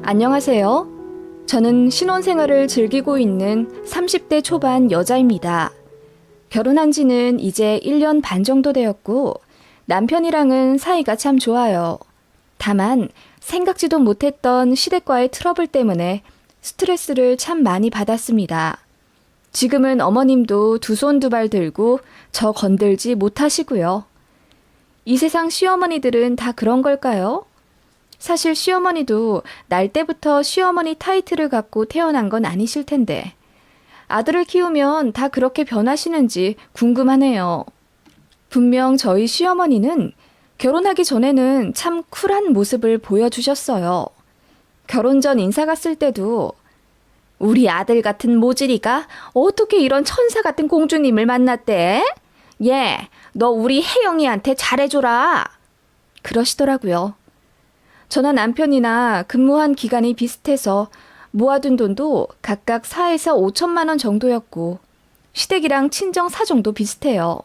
안녕하세요. 저는 신혼생활을 즐기고 있는 30대 초반 여자입니다. 결혼한 지는 이제 1년 반 정도 되었고 남편이랑은 사이가 참 좋아요. 다만 생각지도 못했던 시댁과의 트러블 때문에 스트레스를 참 많이 받았습니다. 지금은 어머님도 두 손 두 발 들고 저 건들지 못하시고요. 이 세상 시어머니들은 다 그런 걸까요? 사실 시어머니도 날 때부터 시어머니 타이틀을 갖고 태어난 건 아니실 텐데 아들을 키우면 다 그렇게 변하시는지 궁금하네요. 분명 저희 시어머니는 결혼하기 전에는 참 쿨한 모습을 보여주셨어요. 결혼 전 인사 갔을 때도 우리 아들 같은 모질이가 어떻게 이런 천사 같은 공주님을 만났대? 얘, 너 우리 혜영이한테 잘해줘라. 그러시더라고요. 저나 남편이나 근무한 기간이 비슷해서 모아둔 돈도 각각 4에서 5천만 원 정도였고 시댁이랑 친정 사정도 비슷해요.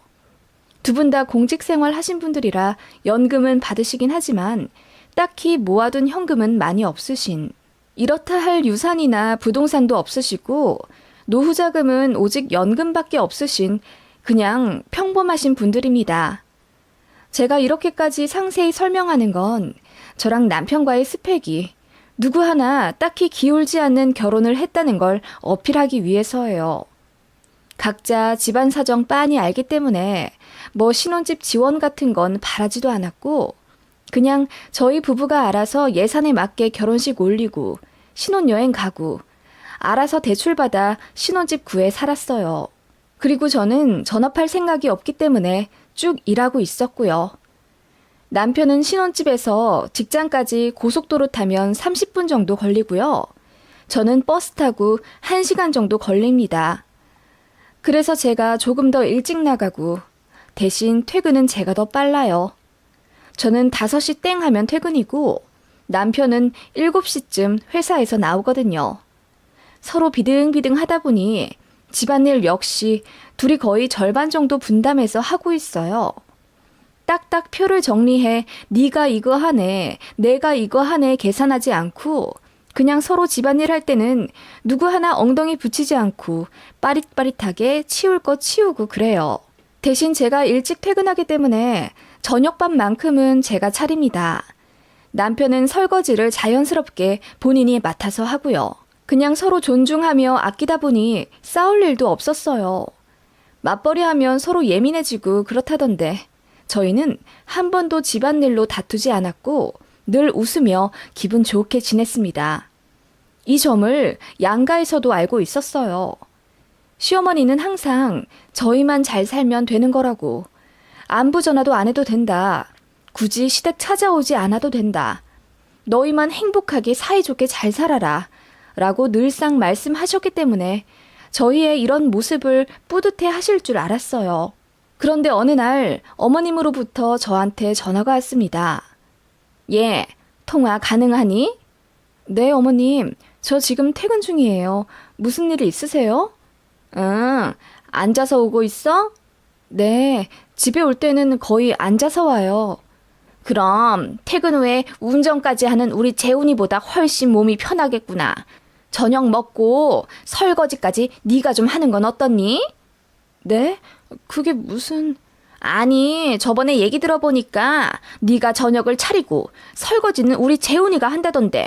두 분 다 공직생활 하신 분들이라 연금은 받으시긴 하지만 딱히 모아둔 현금은 많이 없으신, 이렇다 할 유산이나 부동산도 없으시고 노후자금은 오직 연금밖에 없으신 그냥 평범하신 분들입니다. 제가 이렇게까지 상세히 설명하는 건 저랑 남편과의 스펙이 누구 하나 딱히 기울지 않는 결혼을 했다는 걸 어필하기 위해서예요. 각자 집안 사정 빤히 알기 때문에 뭐 신혼집 지원 같은 건 바라지도 않았고 그냥 저희 부부가 알아서 예산에 맞게 결혼식 올리고 신혼여행 가고 알아서 대출받아 신혼집 구해 살았어요. 그리고 저는 전업할 생각이 없기 때문에 쭉 일하고 있었고요. 남편은 신혼집에서 직장까지 고속도로 타면 30분 정도 걸리고요. 저는 버스 타고 1시간 정도 걸립니다. 그래서 제가 조금 더 일찍 나가고 대신 퇴근은 제가 더 빨라요. 저는 5시 땡 하면 퇴근이고 남편은 7시쯤 회사에서 나오거든요. 서로 비등비등 하다 보니 집안일 역시 둘이 거의 절반 정도 분담해서 하고 있어요. 딱딱 표를 정리해 네가 이거 하네, 내가 이거 하네 계산하지 않고 그냥 서로 집안일 할 때는 누구 하나 엉덩이 붙이지 않고 빠릿빠릿하게 치울 거 치우고 그래요. 대신 제가 일찍 퇴근하기 때문에 저녁밥만큼은 제가 차립니다. 남편은 설거지를 자연스럽게 본인이 맡아서 하고요. 그냥 서로 존중하며 아끼다 보니 싸울 일도 없었어요. 맞벌이하면 서로 예민해지고 그렇다던데 저희는 한 번도 집안일로 다투지 않았고 늘 웃으며 기분 좋게 지냈습니다. 이 점을 양가에서도 알고 있었어요. 시어머니는 항상 저희만 잘 살면 되는 거라고, 안부 전화도 안 해도 된다, 굳이 시댁 찾아오지 않아도 된다, 너희만 행복하게 사이좋게 잘 살아라 라고 늘상 말씀하셨기 때문에 저희의 이런 모습을 뿌듯해 하실 줄 알았어요. 그런데 어느 날 어머님으로부터 저한테 전화가 왔습니다. 예, 통화 가능하니? 네, 어머님. 저 지금 퇴근 중이에요. 무슨 일 있으세요? 응, 앉아서 오고 있어? 네, 집에 올 때는 거의 앉아서 와요. 그럼 퇴근 후에 운전까지 하는 우리 재훈이보다 훨씬 몸이 편하겠구나. 저녁 먹고 설거지까지 네가 좀 하는 건 어떻니? 네? 그게 무슨... 아니, 저번에 얘기 들어보니까 네가 저녁을 차리고 설거지는 우리 재훈이가 한다던데.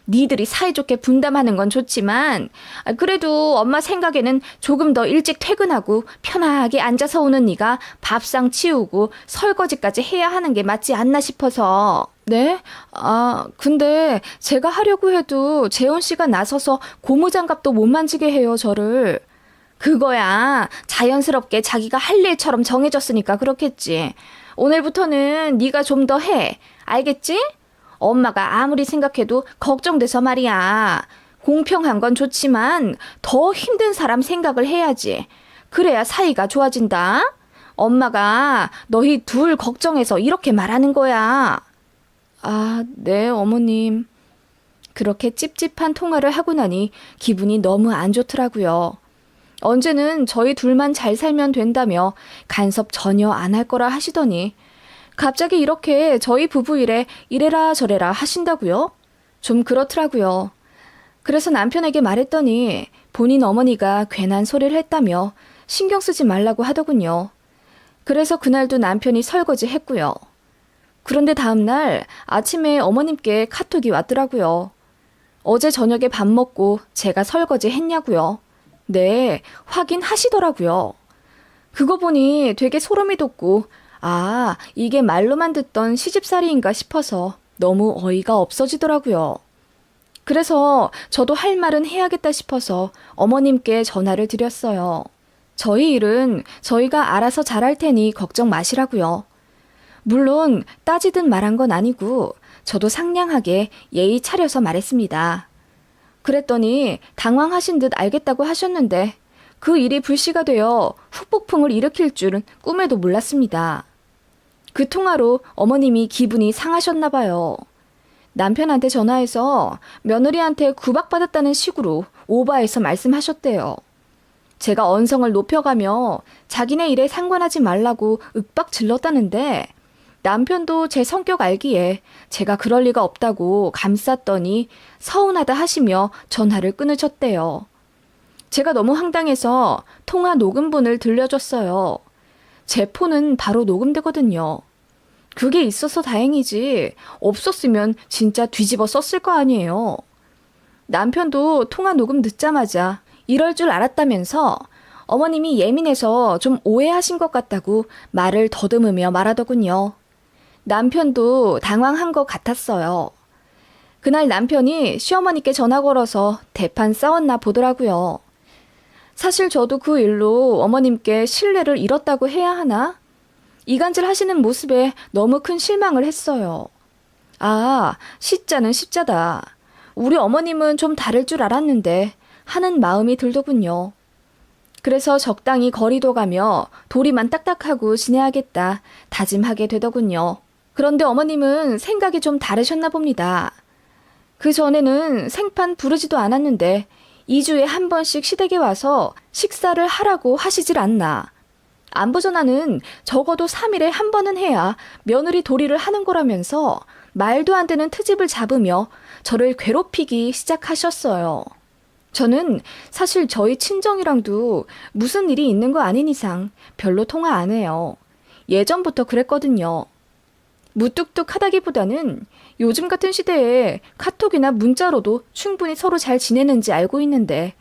니들이 사이좋게 분담하는 건 좋지만 그래도 엄마 생각에는 조금 더 일찍 퇴근하고 편하게 앉아서 오는 네가 밥상 치우고 설거지까지 해야 하는 게 맞지 않나 싶어서. 네? 근데 제가 하려고 해도 재훈 씨가 나서서 고무장갑도 못 만지게 해요, 저를. 그거야 자연스럽게 자기가 할 일처럼 정해졌으니까 그렇겠지. 오늘부터는 네가 좀 더 해. 알겠지? 엄마가 아무리 생각해도 걱정돼서 말이야. 공평한 건 좋지만 더 힘든 사람 생각을 해야지. 그래야 사이가 좋아진다. 엄마가 너희 둘 걱정해서 이렇게 말하는 거야. 네, 어머님. 그렇게 찝찝한 통화를 하고 나니 기분이 너무 안 좋더라고요. 언제는 저희 둘만 잘 살면 된다며 간섭 전혀 안 할 거라 하시더니 갑자기 이렇게 저희 부부 일에 이래라 저래라 하신다고요? 좀 그렇더라고요. 그래서 남편에게 말했더니 본인 어머니가 괜한 소리를 했다며 신경 쓰지 말라고 하더군요. 그래서 그날도 남편이 설거지 했고요. 그런데 다음날 아침에 어머님께 카톡이 왔더라고요. 어제 저녁에 밥 먹고 제가 설거지 했냐고요. 네, 확인하시더라고요. 그거 보니 되게 소름이 돋고 아, 이게 말로만 듣던 시집살이인가 싶어서 너무 어이가 없어지더라고요. 그래서 저도 할 말은 해야겠다 싶어서 어머님께 전화를 드렸어요. 저희 일은 저희가 알아서 잘할 테니 걱정 마시라고요. 물론 따지듯 말한 건 아니고 저도 상냥하게 예의 차려서 말했습니다. 그랬더니 당황하신 듯 알겠다고 하셨는데 그 일이 불씨가 되어 후폭풍을 일으킬 줄은 꿈에도 몰랐습니다. 그 통화로 어머님이 기분이 상하셨나 봐요. 남편한테 전화해서 며느리한테 구박받았다는 식으로 오버해서 말씀하셨대요. 제가 언성을 높여가며 자기네 일에 상관하지 말라고 윽박 질렀다는데 남편도 제 성격 알기에 제가 그럴 리가 없다고 감쌌더니 서운하다 하시며 전화를 끊으셨대요. 제가 너무 황당해서 통화 녹음본을 들려줬어요. 제 폰은 바로 녹음되거든요. 그게 있어서 다행이지 없었으면 진짜 뒤집어 썼을 거 아니에요. 남편도 통화 녹음 듣자마자 이럴 줄 알았다면서 어머님이 예민해서 좀 오해하신 것 같다고 말을 더듬으며 말하더군요. 남편도 당황한 것 같았어요. 그날 남편이 시어머니께 전화 걸어서 대판 싸웠나 보더라고요. 사실 저도 그 일로 어머님께 신뢰를 잃었다고 해야 하나? 이간질 하시는 모습에 너무 큰 실망을 했어요. 아, 시자는 십자다. 우리 어머님은 좀 다를 줄 알았는데 하는 마음이 들더군요. 그래서 적당히 거리도 가며 도리만 딱딱하고 지내야겠다 다짐하게 되더군요. 그런데 어머님은 생각이 좀 다르셨나 봅니다. 그 전에는 생판 부르지도 않았는데 2주에 한 번씩 시댁에 와서 식사를 하라고 하시질 않나. 안부 전화는 적어도 3일에 한 번은 해야 며느리 도리를 하는 거라면서 말도 안 되는 트집을 잡으며 저를 괴롭히기 시작하셨어요. 저는 사실 저희 친정이랑도 무슨 일이 있는 거 아닌 이상 별로 통화 안 해요. 예전부터 그랬거든요. 무뚝뚝하다기보다는 요즘 같은 시대에 카톡이나 문자로도 충분히 서로 잘 지내는지 알고 있는데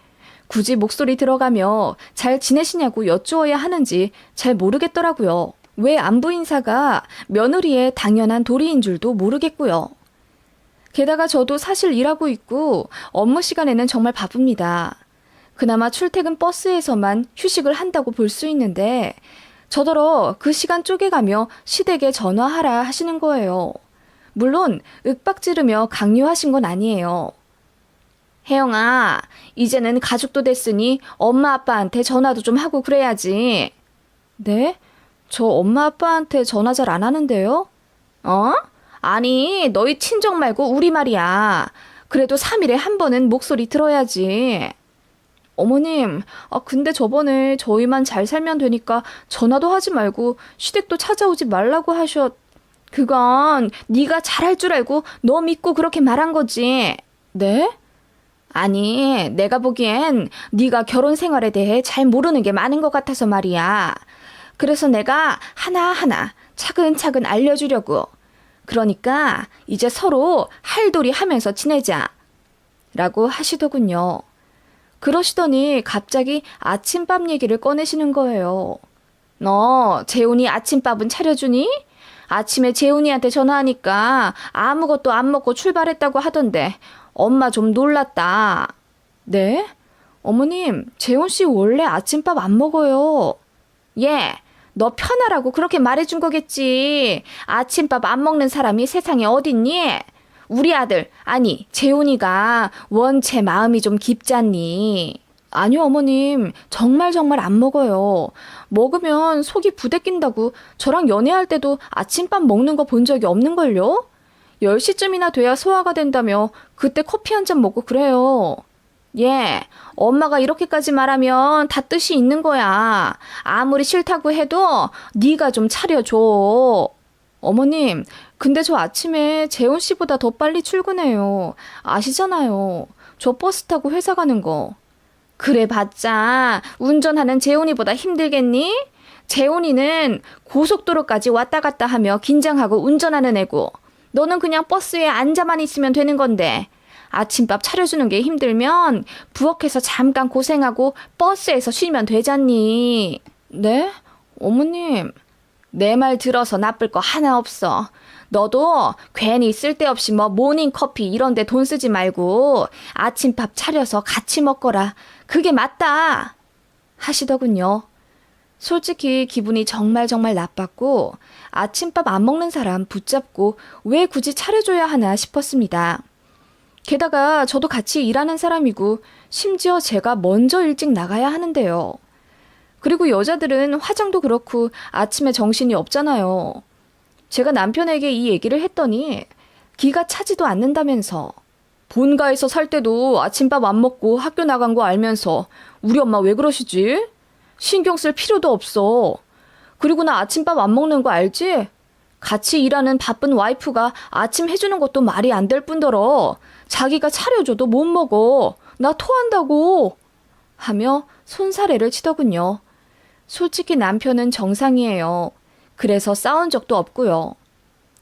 굳이 목소리 들어가며 잘 지내시냐고 여쭈어야 하는지 잘 모르겠더라고요. 왜 안부 인사가 며느리의 당연한 도리인 줄도 모르겠고요. 게다가 저도 사실 일하고 있고 업무 시간에는 정말 바쁩니다. 그나마 출퇴근 버스에서만 휴식을 한다고 볼 수 있는데 저더러 그 시간 쪼개가며 시댁에 전화하라 하시는 거예요. 물론 윽박 지르며 강요하신 건 아니에요. 혜영아, 이제는 가족도 됐으니 엄마 아빠한테 전화도 좀 하고 그래야지. 네? 저 엄마 아빠한테 전화 잘 안 하는데요? 어? 아니, 너희 친정 말고 우리 말이야. 그래도 3일에 한 번은 목소리 들어야지. 어머님, 근데 저번에 저희만 잘 살면 되니까 전화도 하지 말고 시댁도 찾아오지 말라고 그건 네가 잘할 줄 알고 너 믿고 그렇게 말한 거지. 네? 아니, 내가 보기엔 네가 결혼 생활에 대해 잘 모르는 게 많은 것 같아서 말이야. 그래서 내가 하나하나 차근차근 알려주려고. 그러니까 이제 서로 할도리 하면서 지내자. 라고 하시더군요. 그러시더니 갑자기 아침밥 얘기를 꺼내시는 거예요. 너 재훈이 아침밥은 차려주니? 아침에 재훈이한테 전화하니까 아무것도 안 먹고 출발했다고 하던데 엄마 좀 놀랐다. 네? 어머님, 재훈 씨 원래 아침밥 안 먹어요. 예, 너 편하라고 그렇게 말해준 거겠지. 아침밥 안 먹는 사람이 세상에 어딨니? 우리 아들, 아니 재훈이가 원체 마음이 좀 깊잖니. 아니요 어머님, 정말 안 먹어요. 먹으면 속이 부대낀다고 저랑 연애할 때도 아침밥 먹는 거 본 적이 없는걸요? 10시쯤이나 돼야 소화가 된다며 그때 커피 한 잔 먹고 그래요. 예, 엄마가 이렇게까지 말하면 다 뜻이 있는 거야. 아무리 싫다고 해도 네가 좀 차려줘. 어머님, 근데 저 아침에 재훈 씨보다 더 빨리 출근해요. 아시잖아요. 저 버스 타고 회사 가는 거. 그래 봤자 운전하는 재훈이보다 힘들겠니? 재훈이는 고속도로까지 왔다 갔다 하며 긴장하고 운전하는 애고 너는 그냥 버스에 앉아만 있으면 되는 건데 아침밥 차려주는 게 힘들면 부엌에서 잠깐 고생하고 버스에서 쉬면 되잖니. 네? 어머님, 내 말 들어서 나쁠 거 하나 없어. 너도 괜히 쓸데없이 뭐 모닝커피 이런 데 돈 쓰지 말고 아침밥 차려서 같이 먹거라. 그게 맞다. 하시더군요. 솔직히 기분이 정말 나빴고 아침밥 안 먹는 사람 붙잡고 왜 굳이 차려줘야 하나 싶었습니다. 게다가 저도 같이 일하는 사람이고 심지어 제가 먼저 일찍 나가야 하는데요. 그리고 여자들은 화장도 그렇고 아침에 정신이 없잖아요. 제가 남편에게 이 얘기를 했더니 기가 차지도 않는다면서 본가에서 살 때도 아침밥 안 먹고 학교 나간 거 알면서 우리 엄마 왜 그러시지? 신경 쓸 필요도 없어. 그리고 나 아침밥 안 먹는 거 알지? 같이 일하는 바쁜 와이프가 아침 해주는 것도 말이 안 될 뿐더러 자기가 차려줘도 못 먹어. 나 토한다고. 하며 손사래를 치더군요. 솔직히 남편은 정상이에요. 그래서 싸운 적도 없고요.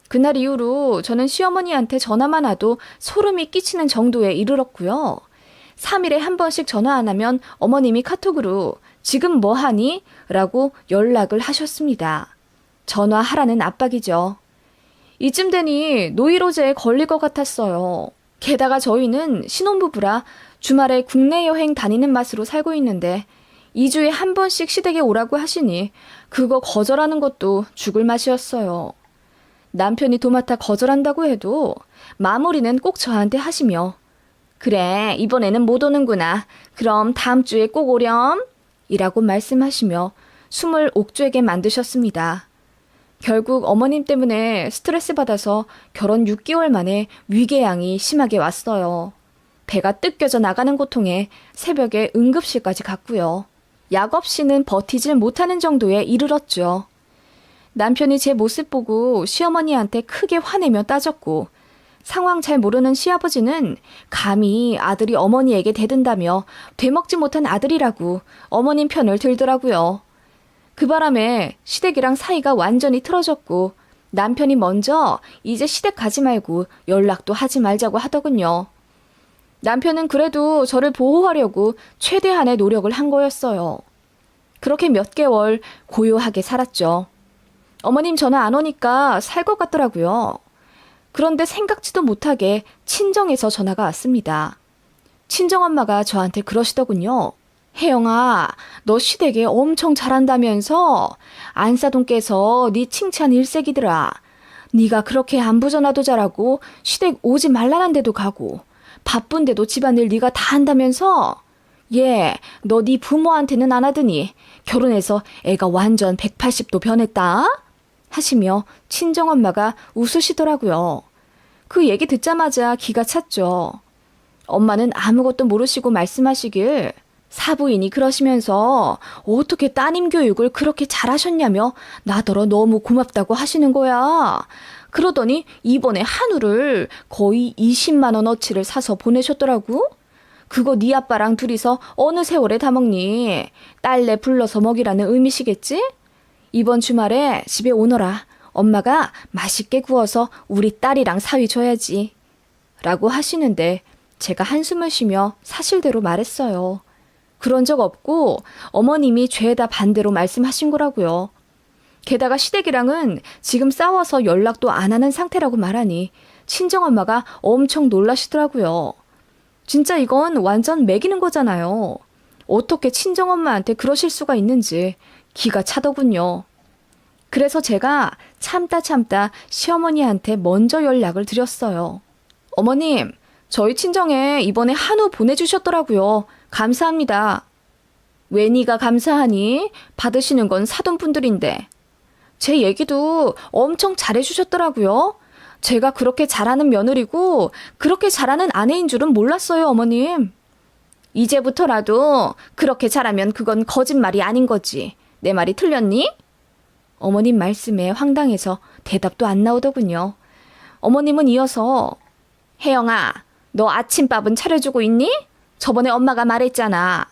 그날 이후로 저는 시어머니한테 전화만 와도 소름이 끼치는 정도에 이르렀고요. 3일에 한 번씩 전화 안 하면 어머님이 카톡으로 지금 뭐 하니? 라고 연락을 하셨습니다. 전화하라는 압박이죠. 이쯤 되니 노이로제에 걸릴 것 같았어요. 게다가 저희는 신혼부부라 주말에 국내 여행 다니는 맛으로 살고 있는데 2주에 한 번씩 시댁에 오라고 하시니 그거 거절하는 것도 죽을 맛이었어요. 남편이 도맡아 거절한다고 해도 마무리는 꼭 저한테 하시며 그래 이번에는 못 오는구나. 그럼 다음 주에 꼭 오렴. 이라고 말씀하시며 숨을 옥죄게 만드셨습니다. 결국 어머님 때문에 스트레스 받아서 결혼 6개월 만에 위궤양이 심하게 왔어요. 배가 뜯겨져 나가는 고통에 새벽에 응급실까지 갔고요. 약 없이는 버티질 못하는 정도에 이르렀죠. 남편이 제 모습 보고 시어머니한테 크게 화내며 따졌고 상황 잘 모르는 시아버지는 감히 아들이 어머니에게 대든다며 되먹지 못한 아들이라고 어머님 편을 들더라고요. 그 바람에 시댁이랑 사이가 완전히 틀어졌고 남편이 먼저 이제 시댁 가지 말고 연락도 하지 말자고 하더군요. 남편은 그래도 저를 보호하려고 최대한의 노력을 한 거였어요. 그렇게 몇 개월 고요하게 살았죠. 어머님 전화 안 오니까 살 것 같더라고요. 그런데 생각지도 못하게 친정에서 전화가 왔습니다. 친정엄마가 저한테 그러시더군요. 혜영아, 너 시댁에 엄청 잘한다면서 안사돈께서 네 칭찬 일색이더라. 네가 그렇게 안부 전화도 잘하고 시댁 오지 말라는 데도 가고 바쁜데도 집안일 네가 다 한다면서 너 네 부모한테는 안 하더니 결혼해서 애가 완전 180도 변했다 하시며 친정엄마가 웃으시더라고요. 그 얘기 듣자마자 기가 찼죠. 엄마는 아무것도 모르시고 말씀하시길 사부인이 그러시면서 어떻게 따님 교육을 그렇게 잘하셨냐며 나더러 너무 고맙다고 하시는 거야. 그러더니 이번에 한우를 거의 20만 원어치를 사서 보내셨더라고. 그거 네 아빠랑 둘이서 어느 세월에 다 먹니? 딸내 불러서 먹이라는 의미시겠지? 이번 주말에 집에 오너라. 엄마가 맛있게 구워서 우리 딸이랑 사위 줘야지. 라고 하시는데 제가 한숨을 쉬며 사실대로 말했어요. 그런 적 없고 어머님이 죄다 반대로 말씀하신 거라고요. 게다가 시댁이랑은 지금 싸워서 연락도 안 하는 상태라고 말하니 친정엄마가 엄청 놀라시더라고요. 진짜 이건 완전 매기는 거잖아요. 어떻게 친정엄마한테 그러실 수가 있는지 기가 차더군요. 그래서 제가 참다 시어머니한테 먼저 연락을 드렸어요. 어머님, 저희 친정에 이번에 한우 보내주셨더라고요. 감사합니다. 왜 네가 감사하니? 받으시는 건 사돈분들인데. 제 얘기도 엄청 잘해주셨더라고요. 제가 그렇게 잘하는 며느리고 그렇게 잘하는 아내인 줄은 몰랐어요, 어머님. 이제부터라도 그렇게 잘하면 그건 거짓말이 아닌 거지. 내 말이 틀렸니? 어머님 말씀에 황당해서 대답도 안 나오더군요. 어머님은 이어서 혜영아, 너 아침밥은 차려주고 있니? 저번에 엄마가 말했잖아.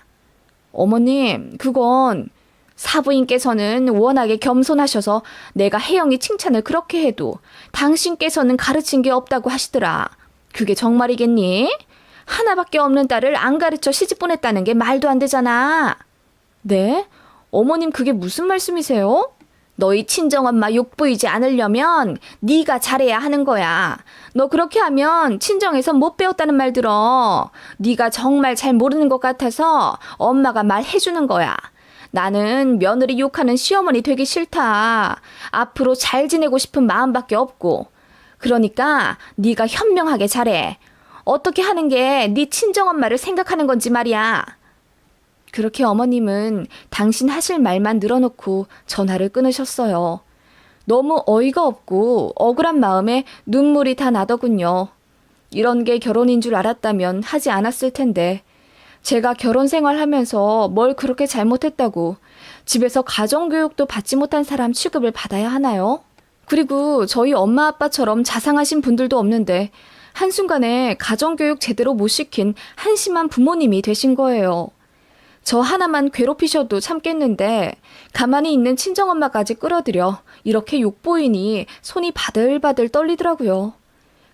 어머님, 그건 사부인께서는 워낙에 겸손하셔서 내가 혜영이 칭찬을 그렇게 해도 당신께서는 가르친 게 없다고 하시더라. 그게 정말이겠니? 하나밖에 없는 딸을 안 가르쳐 시집 보냈다는 게 말도 안 되잖아. 네? 어머님 그게 무슨 말씀이세요? 너희 친정엄마 욕보이지 않으려면 네가 잘해야 하는 거야. 너 그렇게 하면 친정에서 못 배웠다는 말 들어. 네가 정말 잘 모르는 것 같아서 엄마가 말해주는 거야. 나는 며느리 욕하는 시어머니 되기 싫다. 앞으로 잘 지내고 싶은 마음밖에 없고. 그러니까 네가 현명하게 잘해. 어떻게 하는 게 네 친정엄마를 생각하는 건지 말이야. 그렇게 어머님은 당신 하실 말만 늘어놓고 전화를 끊으셨어요. 너무 어이가 없고 억울한 마음에 눈물이 다 나더군요. 이런 게 결혼인 줄 알았다면 하지 않았을 텐데 제가 결혼 생활하면서 뭘 그렇게 잘못했다고 집에서 가정교육도 받지 못한 사람 취급을 받아야 하나요? 그리고 저희 엄마 아빠처럼 자상하신 분들도 없는데 한순간에 가정교육 제대로 못 시킨 한심한 부모님이 되신 거예요. 저 하나만 괴롭히셔도 참겠는데 가만히 있는 친정엄마까지 끌어들여 이렇게 욕보이니 손이 바들바들 떨리더라고요.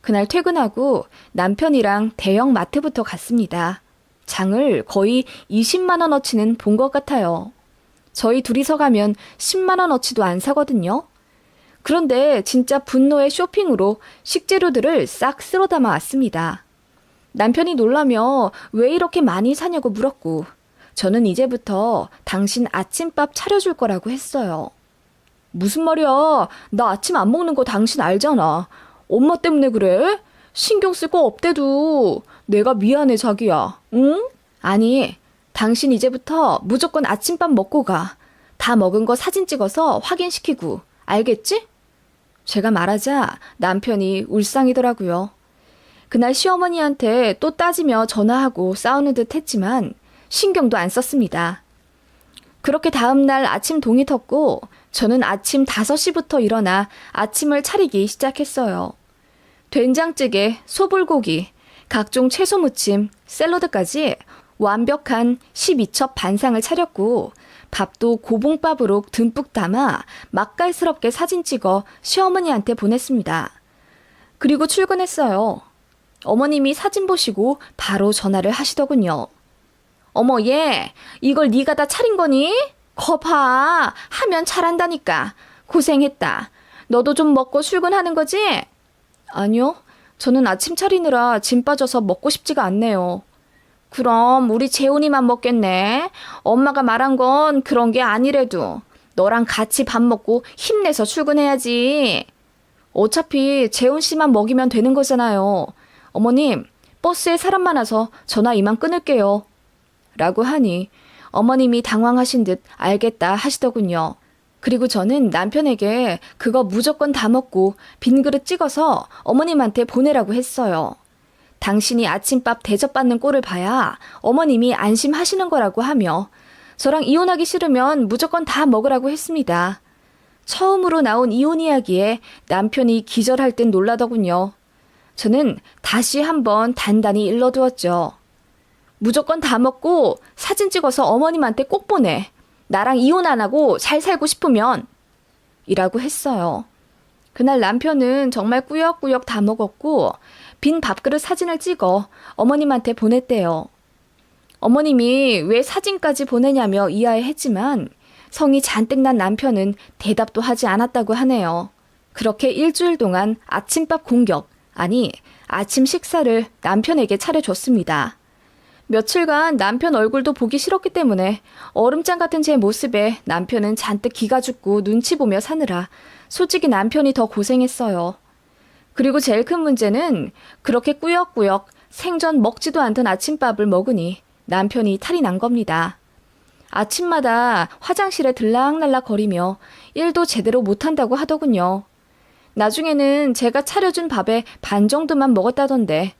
그날 퇴근하고 남편이랑 대형 마트부터 갔습니다. 장을 거의 20만 원어치는 본 것 같아요. 저희 둘이서 가면 10만 원어치도 안 사거든요. 그런데 진짜 분노의 쇼핑으로 식재료들을 싹 쓸어 담아 왔습니다. 남편이 놀라며 왜 이렇게 많이 사냐고 물었고 저는 이제부터 당신 아침밥 차려줄 거라고 했어요. 무슨 말이야? 나 아침 안 먹는 거 당신 알잖아. 엄마 때문에 그래? 신경 쓸 거 없대도. 내가 미안해 자기야. 응? 아니, 당신 이제부터 무조건 아침밥 먹고 가. 다 먹은 거 사진 찍어서 확인시키고. 알겠지? 제가 말하자 남편이 울상이더라고요. 그날 시어머니한테 또 따지며 전화하고 싸우는 듯 했지만 신경도 안 썼습니다. 그렇게 다음날 아침 동이 텄고 저는 아침 5시부터 일어나 아침을 차리기 시작했어요. 된장찌개, 소불고기, 각종 채소 무침, 샐러드까지 완벽한 12첩 반상을 차렸고 밥도 고봉밥으로 듬뿍 담아 맛깔스럽게 사진 찍어 시어머니한테 보냈습니다. 그리고 출근했어요. 어머님이 사진 보시고 바로 전화를 하시더군요. 어머 얘 이걸 네가 다 차린 거니? 거 봐 하면 잘한다니까. 고생했다. 너도 좀 먹고 출근하는 거지? 아니요. 저는 아침 차리느라 짐 빠져서 먹고 싶지가 않네요. 그럼 우리 재훈이만 먹겠네. 엄마가 말한 건 그런 게 아니래도 너랑 같이 밥 먹고 힘내서 출근해야지. 어차피 재훈 씨만 먹이면 되는 거잖아요. 어머님, 버스에 사람 많아서 전화 이만 끊을게요. 라고 하니 어머님이 당황하신 듯 알겠다 하시더군요. 그리고 저는 남편에게 그거 무조건 다 먹고 빈 그릇 찍어서 어머님한테 보내라고 했어요. 당신이 아침밥 대접받는 꼴을 봐야 어머님이 안심하시는 거라고 하며 저랑 이혼하기 싫으면 무조건 다 먹으라고 했습니다. 처음으로 나온 이혼 이야기에 남편이 기절할 듯 놀라더군요. 저는 다시 한번 단단히 일러두었죠. 무조건 다 먹고 사진 찍어서 어머님한테 꼭 보내. 나랑 이혼 안 하고 잘 살고 싶으면. 이라고 했어요. 그날 남편은 정말 꾸역꾸역 다 먹었고 빈 밥그릇 사진을 찍어 어머님한테 보냈대요. 어머님이 왜 사진까지 보내냐며 이해했지만 성이 잔뜩 난 남편은 대답도 하지 않았다고 하네요. 그렇게 일주일 동안 아침밥 공격, 아니 아침 식사를 남편에게 차려줬습니다. 며칠간 남편 얼굴도 보기 싫었기 때문에 얼음장 같은 제 모습에 남편은 잔뜩 기가 죽고 눈치 보며 사느라 솔직히 남편이 더 고생했어요. 그리고 제일 큰 문제는 그렇게 꾸역꾸역 생전 먹지도 않던 아침밥을 먹으니 남편이 탈이 난 겁니다. 아침마다 화장실에 들락날락 거리며 일도 제대로 못한다고 하더군요. 나중에는 제가 차려준 밥의 반 정도만 먹었다던데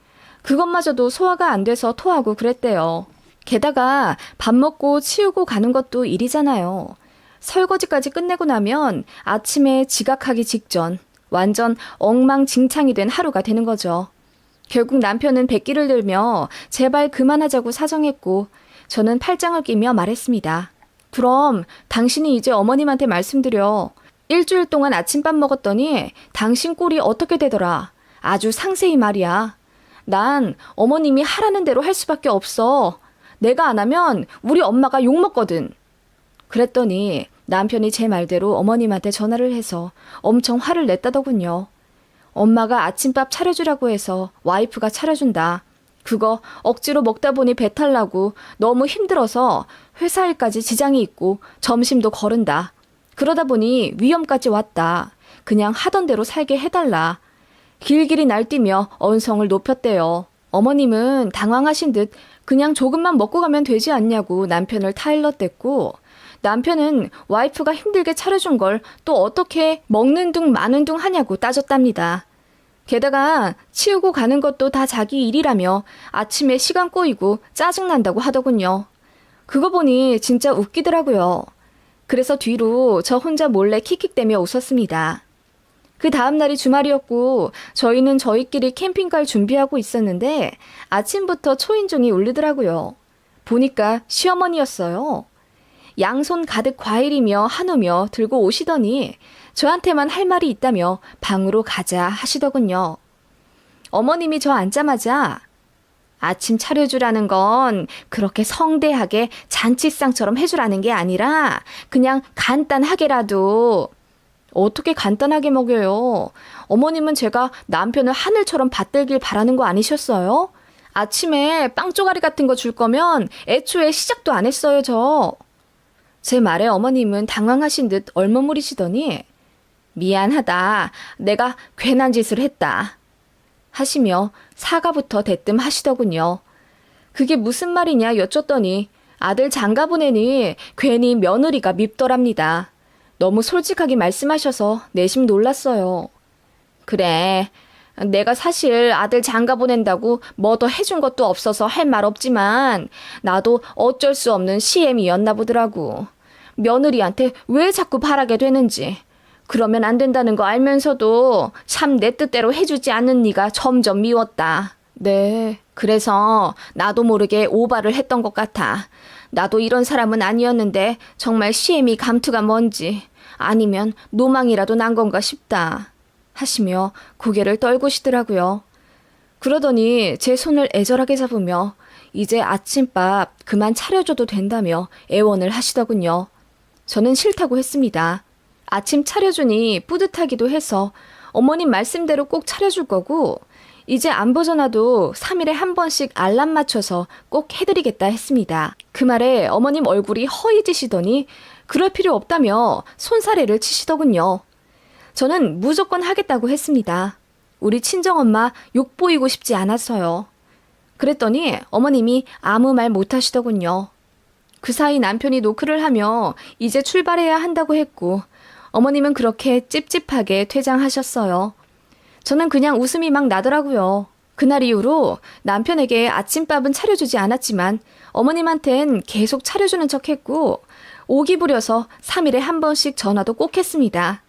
그것마저도 소화가 안 돼서 토하고 그랬대요. 게다가 밥 먹고 치우고 가는 것도 일이잖아요. 설거지까지 끝내고 나면 아침에 지각하기 직전 완전 엉망진창이 된 하루가 되는 거죠. 결국 남편은 백기를 들며 제발 그만하자고 사정했고 저는 팔짱을 끼며 말했습니다. 그럼 당신이 이제 어머님한테 말씀드려. 일주일 동안 아침밥 먹었더니 당신 꼴이 어떻게 되더라. 아주 상세히 말이야. 난 어머님이 하라는 대로 할 수밖에 없어. 내가 안 하면 우리 엄마가 욕먹거든. 그랬더니 남편이 제 말대로 어머님한테 전화를 해서 엄청 화를 냈다더군요. 엄마가 아침밥 차려주라고 해서 와이프가 차려준다. 그거 억지로 먹다 보니 배탈 나고 너무 힘들어서 회사 일까지 지장이 있고 점심도 거른다. 그러다 보니 위험까지 왔다. 그냥 하던 대로 살게 해달라. 길길이 날뛰며 언성을 높였대요. 어머님은 당황하신 듯 그냥 조금만 먹고 가면 되지 않냐고 남편을 타일렀댔고 남편은 와이프가 힘들게 차려준 걸 또 어떻게 먹는 둥 마는 둥 하냐고 따졌답니다. 게다가 치우고 가는 것도 다 자기 일이라며 아침에 시간 꼬이고 짜증난다고 하더군요. 그거 보니 진짜 웃기더라고요. 그래서 뒤로 저 혼자 몰래 킥킥대며 웃었습니다. 그 다음 날이 주말이었고 저희는 저희끼리 캠핑 갈 준비하고 있었는데 아침부터 초인종이 울리더라고요. 보니까 시어머니였어요. 양손 가득 과일이며 한우며 들고 오시더니 저한테만 할 말이 있다며 방으로 가자 하시더군요. 어머님이 저 앉자마자 아침 차려주라는 건 그렇게 성대하게 잔치상처럼 해주라는 게 아니라 그냥 간단하게라도. 어떻게 간단하게 먹여요? 어머님은 제가 남편을 하늘처럼 받들길 바라는 거 아니셨어요? 아침에 빵 쪼가리 같은 거 줄 거면 애초에 시작도 안 했어요, 저. 제 말에 어머님은 당황하신 듯 얼머무리시더니 미안하다. 내가 괜한 짓을 했다. 하시며 사과부터 대뜸 하시더군요. 그게 무슨 말이냐 여쭸더니 아들 장가 보내니 괜히 며느리가 밉더랍니다. 너무 솔직하게 말씀하셔서 내심 놀랐어요. 그래, 내가 사실 아들 장가 보낸다고 뭐 더 해준 것도 없어서 할 말 없지만 나도 어쩔 수 없는 시엠이었나 보더라고. 며느리한테 왜 자꾸 바라게 되는지. 그러면 안 된다는 거 알면서도 참 내 뜻대로 해주지 않는 네가 점점 미웠다. 네, 그래서 나도 모르게 오바를 했던 것 같아. 나도 이런 사람은 아니었는데 정말 시애미 감투가 뭔지 아니면 노망이라도 난 건가 싶다 하시며 고개를 떨구시더라고요. 그러더니 제 손을 애절하게 잡으며 이제 아침밥 그만 차려줘도 된다며 애원을 하시더군요. 저는 싫다고 했습니다. 아침 차려주니 뿌듯하기도 해서 어머님 말씀대로 꼭 차려줄 거고 이제 안 보잖아도 3일에 한 번씩 알람 맞춰서 꼭 해드리겠다 했습니다. 그 말에 어머님 얼굴이 허해지시더니 그럴 필요 없다며 손사래를 치시더군요. 저는 무조건 하겠다고 했습니다. 우리 친정엄마 욕 보이고 싶지 않아서요. 그랬더니 어머님이 아무 말 못하시더군요. 그 사이 남편이 노크를 하며 이제 출발해야 한다고 했고 어머님은 그렇게 찝찝하게 퇴장하셨어요. 저는 그냥 웃음이 막 나더라고요. 그날 이후로 남편에게 아침밥은 차려주지 않았지만 어머님한텐 계속 차려주는 척했고 오기 부려서 3일에 한 번씩 전화도 꼭 했습니다.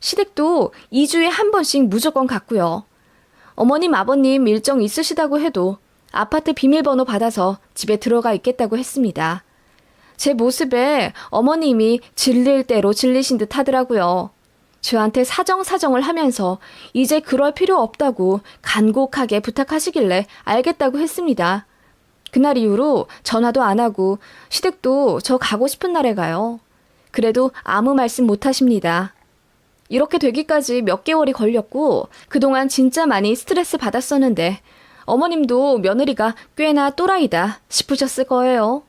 시댁도 2주에 한 번씩 무조건 갔고요. 어머님 아버님 일정 있으시다고 해도 아파트 비밀번호 받아서 집에 들어가 있겠다고 했습니다. 제 모습에 어머님이 질릴 대로 질리신 듯 하더라고요. 저한테 사정을 하면서 이제 그럴 필요 없다고 간곡하게 부탁하시길래 알겠다고 했습니다. 그날 이후로 전화도 안 하고 시댁도 저 가고 싶은 날에 가요. 그래도 아무 말씀 못 하십니다. 이렇게 되기까지 몇 개월이 걸렸고 그동안 진짜 많이 스트레스 받았었는데 어머님도 며느리가 꽤나 또라이다 싶으셨을 거예요.